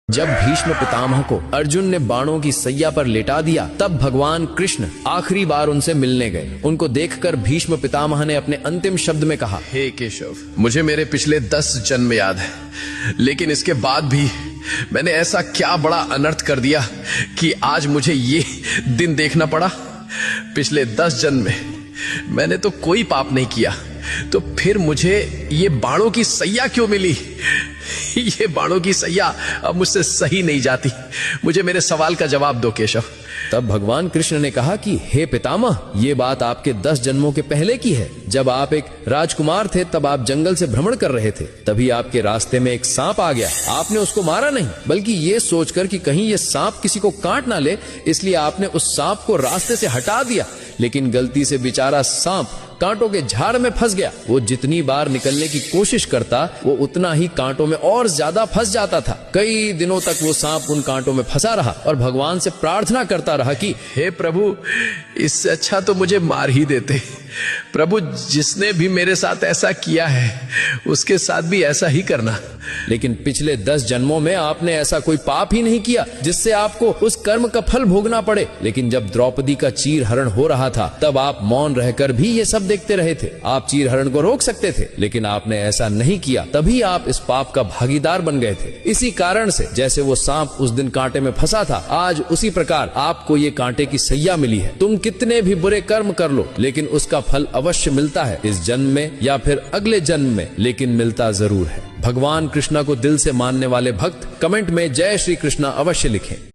जब भीष्म पितामह को अर्जुन ने बाणों की सैया पर लेटा दिया, तब भगवान कृष्ण आखिरी बार उनसे मिलने गए। उनको देखकर भीष्म पितामह ने अपने अंतिम शब्द में कहा, हे केशव, मुझे मेरे पिछले 10 जन्म याद है, लेकिन इसके बाद भी मैंने ऐसा क्या बड़ा अनर्थ कर दिया कि आज मुझे ये दिन देखना पड़ा। पिछले 10 जन्म में मैंने तो कोई पाप नहीं किया, तो फिर मुझे ये बाणों की सैया क्यों मिली? ये बाणों की सैया अब मुझसे सही नहीं जाती। मुझे मेरे सवाल का जवाब दो केशव। तब भगवान कृष्ण ने कहा कि हे पितामह, ये बात आपके 10 जन्मों के पहले की है। जब आप एक राजकुमार थे, तब आप जंगल से भ्रमण कर रहे थे। तभी आपके रास्ते में एक सांप आ गया। आपने उसको मारा नहीं, बल्कि ये सोचकर कि कहीं ये सांप किसी को काट ना ले, इसलिए आपने उस सांप को रास्ते से हटा दिया। लेकिन गलती से बेचारा सांप कांटों के झाड़ में फंस गया। वो जितनी बार निकलने की कोशिश करता, वो उतना ही कांटों में और ज्यादा फंस जाता था। कई दिनों तक वो सांप उन कांटों में फंसा रहा और भगवान से प्रार्थना करता रहा कि हे प्रभु, इससे अच्छा तो मुझे मार ही देते। प्रभु, जिसने भी मेरे साथ ऐसा किया है, उसके साथ भी ऐसा ही करना। लेकिन पिछले 10 जन्मों में आपने ऐसा कोई पाप ही नहीं किया जिससे आपको उस कर्म का फल भोगना पड़े। लेकिन जब द्रौपदी का चीर हरण हो रहा था, तब आप मौन रहकर भी ये सब देखते रहे थे। आप चीर हरण को रोक सकते थे, लेकिन आपने ऐसा नहीं किया। तभी आप इस पाप का भागीदार बन गए थे। इसी कारण से जैसे वो सांप उस दिन कांटे में फंसा था, आज उसी प्रकार आपको ये कांटे की सैया मिली है। तुम कितने भी बुरे कर्म कर लो, लेकिन उसका फल अवश्य मिलता है, इस जन्म में या फिर अगले जन्म में, लेकिन मिलता जरूर है। भगवान कृष्णा को दिल से मानने वाले भक्त कमेंट में जय श्री कृष्णा अवश्य लिखें।